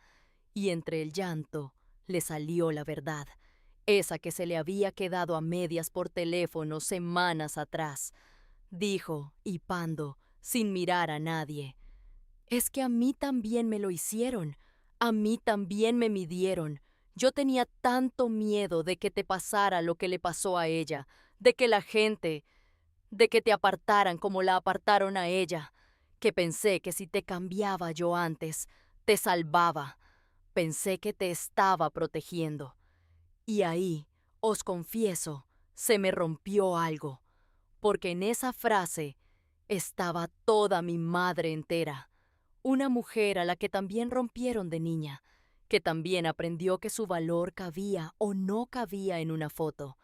Y entre el llanto le salió la verdad, esa que se le había quedado a medias por teléfono semanas atrás. Dijo, hipando, sin mirar a nadie: «Es que a mí también me lo hicieron, a mí también me midieron. Yo tenía tanto miedo de que te pasara lo que le pasó a ella, de que la gente, de que te apartaran como la apartaron a ella, que pensé que si te cambiaba yo antes, te salvaba. Pensé que te estaba protegiendo. Y ahí, os confieso, se me rompió algo, porque en esa frase estaba toda mi madre entera. Una mujer a la que también rompieron de niña, que también aprendió que su valor cabía o no cabía en una foto,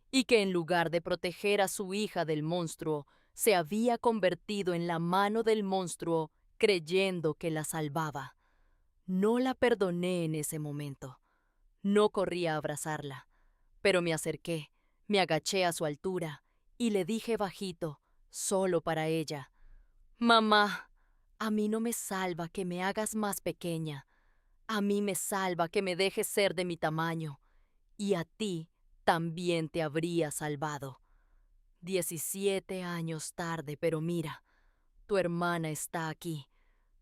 y que en lugar de proteger a su hija del monstruo, se había convertido en la mano del monstruo creyendo que la salvaba. No la perdoné en ese momento. No corrí a abrazarla, pero me acerqué, me agaché a su altura y le dije bajito, solo para ella: «Mamá, a mí no me salva que me hagas más pequeña. A mí me salva que me dejes ser de mi tamaño. Y a ti también te habría salvado. 17 años tarde, pero mira, tu hermana está aquí.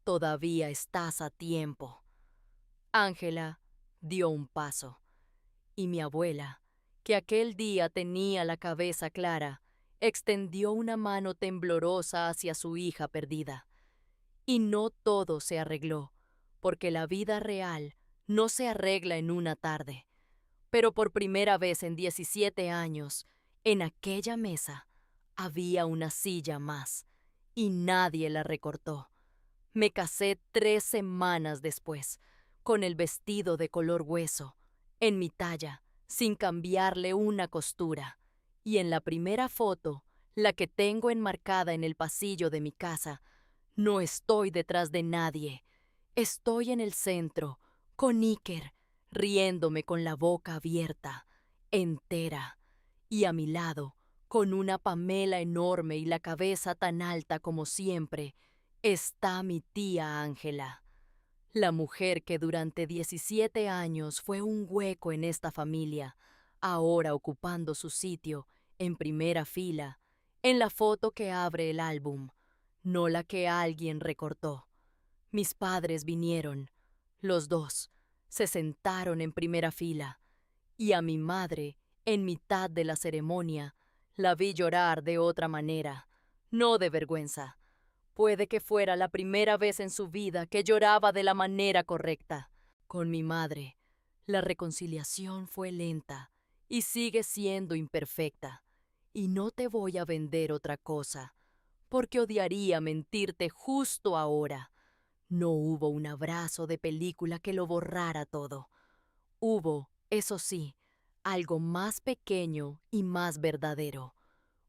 Todavía estás a tiempo». Ángela dio un paso, y mi abuela, que aquel día tenía la cabeza clara, extendió una mano temblorosa hacia su hija perdida. Y no todo se arregló, porque la vida real no se arregla en una tarde. Pero por primera vez en 17 años, en aquella mesa había una silla más, y nadie la recortó. Me casé 3 semanas después, con el vestido de color hueso, en mi talla, sin cambiarle una costura. Y en la primera foto, la que tengo enmarcada en el pasillo de mi casa, no estoy detrás de nadie. Estoy en el centro, con Iker, riéndome con la boca abierta, entera. Y a mi lado, con una Pamela enorme y la cabeza tan alta como siempre, está mi tía Ángela. La mujer que durante 17 años fue un hueco en esta familia, ahora ocupando su sitio en primera fila, en la foto que abre el álbum, no la que alguien recortó. Mis padres vinieron, los dos, se sentaron en primera fila, y a mi madre, en mitad de la ceremonia, la vi llorar de otra manera, no de vergüenza. Puede que fuera la primera vez en su vida que lloraba de la manera correcta. Con mi madre, la reconciliación fue lenta y sigue siendo imperfecta. Y no te voy a vender otra cosa, porque odiaría mentirte justo ahora. No hubo un abrazo de película que lo borrara todo. Hubo, eso sí, algo más pequeño y más verdadero.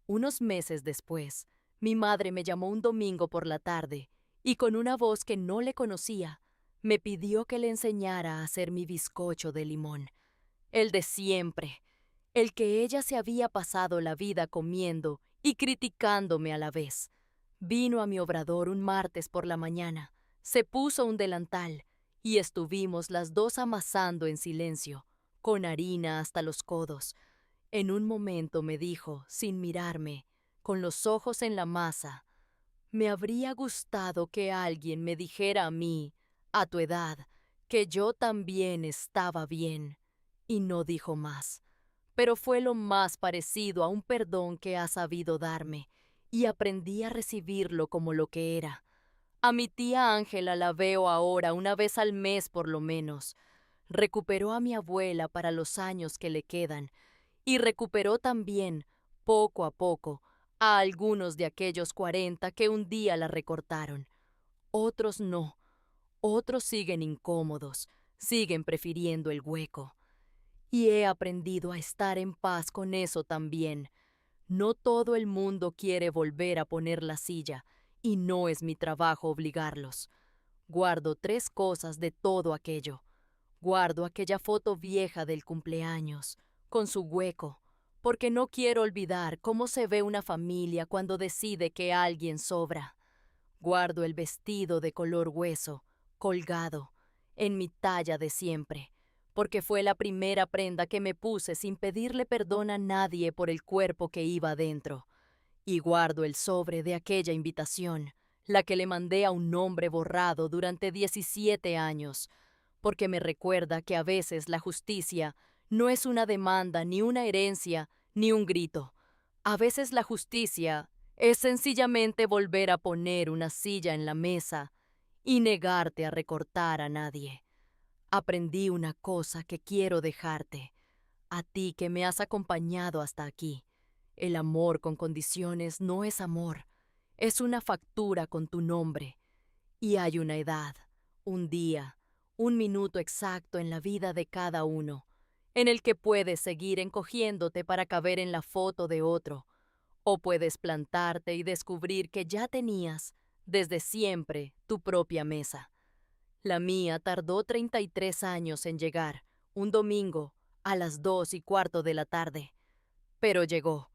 Unos meses después, mi madre me llamó un domingo por la tarde y con una voz que no le conocía, me pidió que le enseñara a hacer mi bizcocho de limón, el de siempre, el que ella se había pasado la vida comiendo y criticándome a la vez. Vino a mi obrador un martes por la mañana, se puso un delantal y estuvimos las dos amasando en silencio, con harina hasta los codos. En un momento me dijo, sin mirarme, con los ojos en la masa: me habría gustado que alguien me dijera a mí, a tu edad, que yo también estaba bien. Y no dijo más, pero fue lo más parecido a un perdón que ha sabido darme, y aprendí a recibirlo como lo que era. A mi tía Ángela la veo ahora una vez al mes por lo menos. Recuperó a mi abuela para los años que le quedan, y recuperó también, poco a poco, a algunos de aquellos 40 que un día la recortaron. Otros no, otros siguen incómodos, siguen prefiriendo el hueco. Y he aprendido a estar en paz con eso también. No todo el mundo quiere volver a poner la silla, y no es mi trabajo obligarlos. Guardo 3 cosas de todo aquello. Guardo aquella foto vieja del cumpleaños, con su hueco, porque no quiero olvidar cómo se ve una familia cuando decide que alguien sobra. Guardo el vestido de color hueso, colgado, en mi talla de siempre, porque fue la primera prenda que me puse sin pedirle perdón a nadie por el cuerpo que iba dentro. Y guardo el sobre de aquella invitación, la que le mandé a un hombre borrado durante 17 años, porque me recuerda que a veces la justicia no es una demanda, ni una herencia, ni un grito. A veces la justicia es sencillamente volver a poner una silla en la mesa y negarte a recortar a nadie. Aprendí una cosa que quiero dejarte, a ti que me has acompañado hasta aquí. El amor con condiciones no es amor, es una factura con tu nombre. Y hay una edad, un día, un minuto exacto en la vida de cada uno, en el que puedes seguir encogiéndote para caber en la foto de otro, o puedes plantarte y descubrir que ya tenías, desde siempre, tu propia mesa. La mía tardó 33 años en llegar, un domingo, a las 2:15 de la tarde. Pero llegó.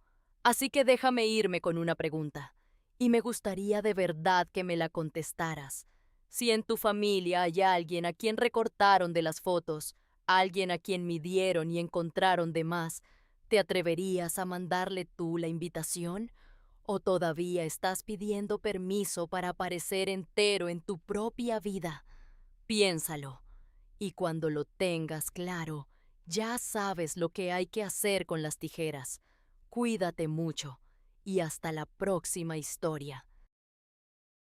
Así que déjame irme con una pregunta. Y me gustaría de verdad que me la contestaras. Si en tu familia hay alguien a quien recortaron de las fotos, alguien a quien midieron y encontraron de más, ¿te atreverías a mandarle tú la invitación? ¿O todavía estás pidiendo permiso para aparecer entero en tu propia vida? Piénsalo. Y cuando lo tengas claro, ya sabes lo que hay que hacer con las tijeras. Cuídate mucho y hasta la próxima historia.